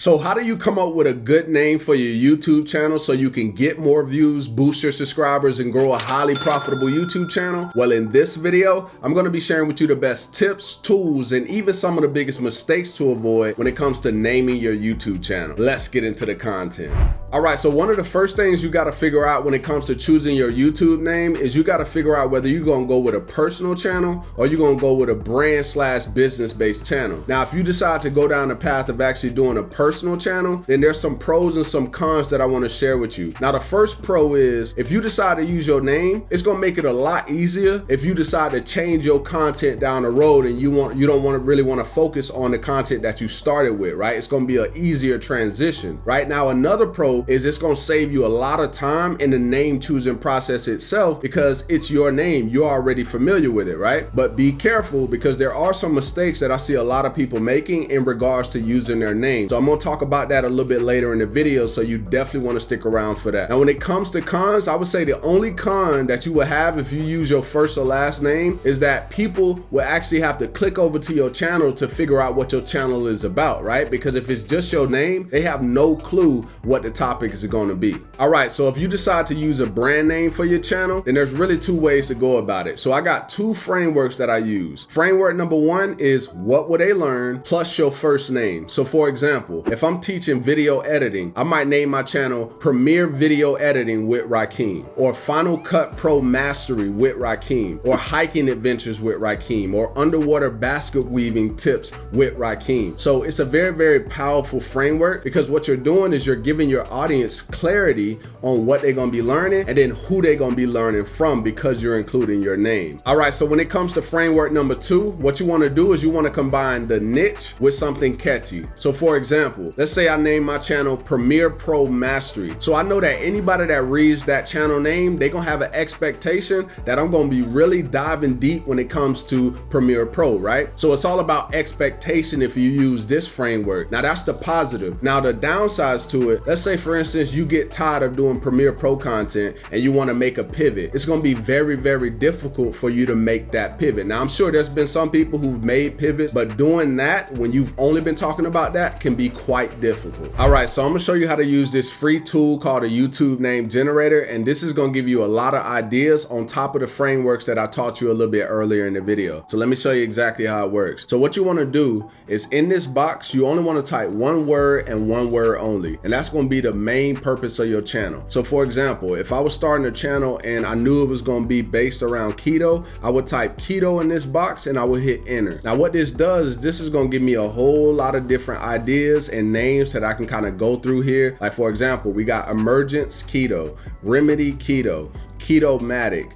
So how do you come up with a good name for your YouTube channel so you can get more views, boost your subscribers, and grow a highly profitable YouTube channel? Well, in this video, I'm going to be sharing with you the best tips, tools, and even some of the biggest mistakes to avoid when it comes to naming your YouTube channel. Let's get into the content. All right, so one of the first things you got to figure out when it comes to choosing your YouTube name is you got to figure out whether you're going to go with a personal channel or you're going to go with a brand/business based channel. Now, if you decide to go down the path of actually doing a personal channel, then there's some pros and some cons that I want to share with you. Now, the first pro is if you decide to use your name, it's going to make it a lot easier if you decide to change your content down the road and you don't really want to focus on the content that you started with, right? It's going to be an easier transition. Right now, another pro is it's going to save you a lot of time in the name choosing process itself because it's your name. You're already familiar with it, right? But be careful because there are some mistakes that I see a lot of people making in regards to using their name. So I'm going to talk about that a little bit later in the video, so you definitely want to stick around for that. Now, when it comes to cons, I would say the only con that you will have if you use your first or last name is that people will actually have to click over to your channel to figure out what your channel is about, right? Because if it's just your name, they have no clue what the topic is going to be. All right, so if you decide to use a brand name for your channel, then there's really two ways to go about it. So I got two frameworks that I use. Framework number one is what will they learn plus your first name. So for example, if I'm teaching video editing, I might name my channel Premiere Video Editing with Rakeem, or Final Cut Pro Mastery with Rakeem, or Hiking Adventures with Rakeem, or Underwater Basket Weaving Tips with Rakeem. So it's a very, very powerful framework because what you're doing is you're giving your audience clarity on what they're going to be learning and then who they're going to be learning from because you're including your name. All right, so when it comes to framework number two, what you want to do is you want to combine the niche with something catchy. So for example, let's say I name my channel Premiere Pro Mastery. So I know that anybody that reads that channel name, they're going to have an expectation that I'm going to be really diving deep when it comes to Premiere Pro, right? So it's all about expectation if you use this framework. Now that's the positive. Now the downsides to it, let's say for instance, you get tired of doing Premiere Pro content and you want to make a pivot. It's going to be very, very difficult for you to make that pivot. Now I'm sure there's been some people who've made pivots, but doing that when you've only been talking about that can be quite difficult. All right, so I'm gonna show you how to use this free tool called a YouTube name generator, and this is gonna give you a lot of ideas on top of the frameworks that I taught you a little bit earlier in the video. So let me show you exactly how it works. So what you want to do is in this box, you only want to type one word and one word only, and that's going to be the main purpose of your channel. So for example, if I was starting a channel and I knew it was going to be based around keto, I would type keto in this box and I would hit enter. Now what this does is this is going to give me a whole lot of different ideas and names that I can kind of go through here. Like for example, we got Emergence Keto, Remedy Keto, Ketomatic,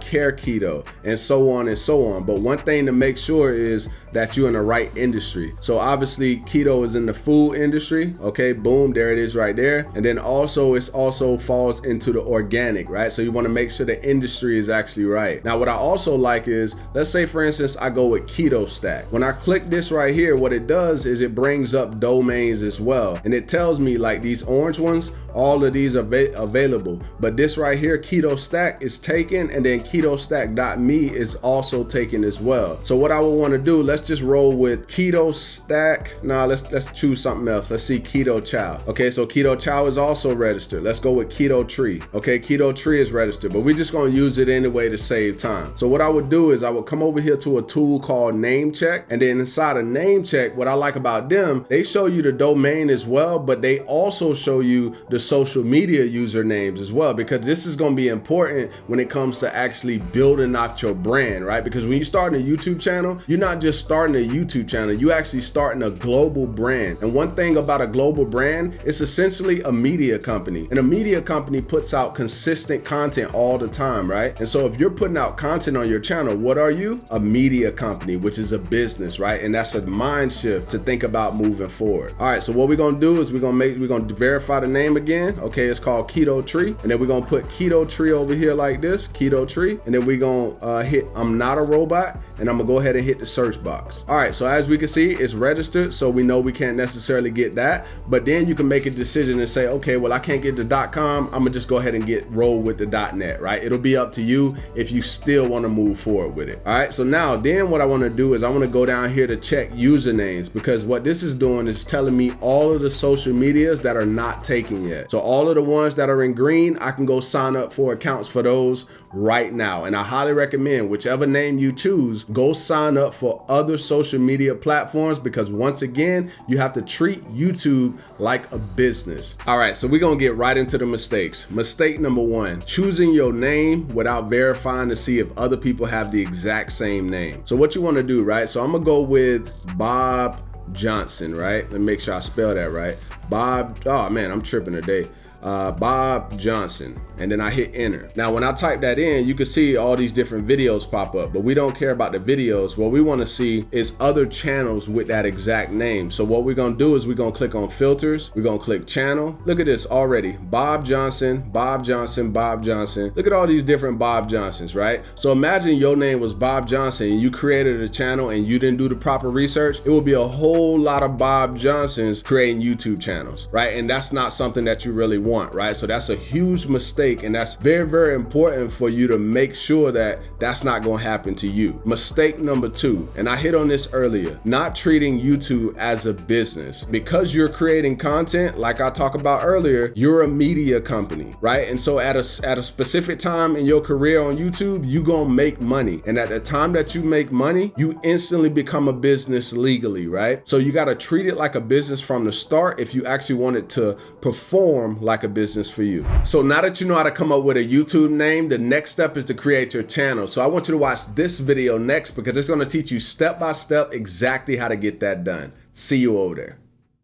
Care Keto, and so on and so on. But one thing to make sure is that you're in the right industry. So obviously keto is in the food industry. Okay, boom, there it is right there. And then also it also falls into the organic, right? So you want to make sure the industry is actually right. Now what I also like is, let's say for instance, I go with Keto Stack. When I click this right here, what it does is it brings up domains as well. And it tells me like these orange ones, all of these are available. But this right here, Keto Stack, is taken, and then ketostack.me is also taken as well. So what I would want to do, let's just roll with Keto Stack. Nah, let's choose something else. Let's see Keto Chow. Okay, so Keto Chow is also registered. Let's go with Keto Tree. Okay, Keto Tree is registered, but we're just going to use it anyway to save time. So what I would do is I would come over here to a tool called Namecheck, and then inside of Namecheck, what I like about them, they show you the domain as well, but they also show you the social media usernames as well, because this is going to be important when it comes to actually building out your brand, right? Because when you start a YouTube channel, you're not just starting a YouTube channel, you actually starting a global brand. And one thing about a global brand, it's essentially a media company, and a media company puts out consistent content all the time, right? And so if you're putting out content on your channel, what are you? A media company, which is a business, right? And that's a mind shift to think about moving forward. All right, so what we're gonna do is we're gonna verify the name again. Okay, it's called Keto Tree, and then we're gonna put Keto Tree over here like this, Keto tree, and then we gonna hit I'm not a robot, and I'm gonna go ahead and hit the search box. All right, so as we can see, it's registered, so we know we can't necessarily get that, but then you can make a decision and say, okay, well, I can't get the .com, I'm gonna just go ahead and roll with the .net, right? It'll be up to you if you still wanna move forward with it. All right, so now then what I wanna do is I wanna go down here to check usernames, because what this is doing is telling me all of the social medias that are not taken yet. So all of the ones that are in green, I can go sign up for accounts for those right now. And I highly recommend whichever name you choose, go sign up for other social media platforms, because once again, you have to treat YouTube like a business. All right, so we're gonna get right into the mistakes. Mistake number one, choosing your name without verifying to see if other people have the exact same name. So what you wanna do, right? So I'm gonna go with Bob Johnson, right? Let me make sure I spell that right. Bob, oh man, I'm tripping today. Bob Johnson, and then I hit enter. Now, when I type that in, you can see all these different videos pop up, but we don't care about the videos. What we want to see is other channels with that exact name. So what we're going to do is we're going to click on filters. We're going to click channel. Look at this already. Bob Johnson, Bob Johnson, Bob Johnson. Look at all these different Bob Johnsons, right? So imagine your name was Bob Johnson and you created a channel and you didn't do the proper research. It will be a whole lot of Bob Johnsons creating YouTube channels, right? And that's not something that you really want, right? So that's a huge mistake, and that's very, very important for you to make sure that that's not going to happen to you. Mistake number two, and I hit on this earlier, not treating YouTube as a business. Because you're creating content, like I talked about earlier, you're a media company, right? And so at a specific time in your career on YouTube, you're going to make money. And at the time that you make money, you instantly become a business legally, right? So you got to treat it like a business from the start if you actually want it to perform like a business for you. So now that you know how to come up with a YouTube name, the next step is to create your channel. So I want you to watch this video next, because it's going to teach you step by step exactly how to get that done. See you over there.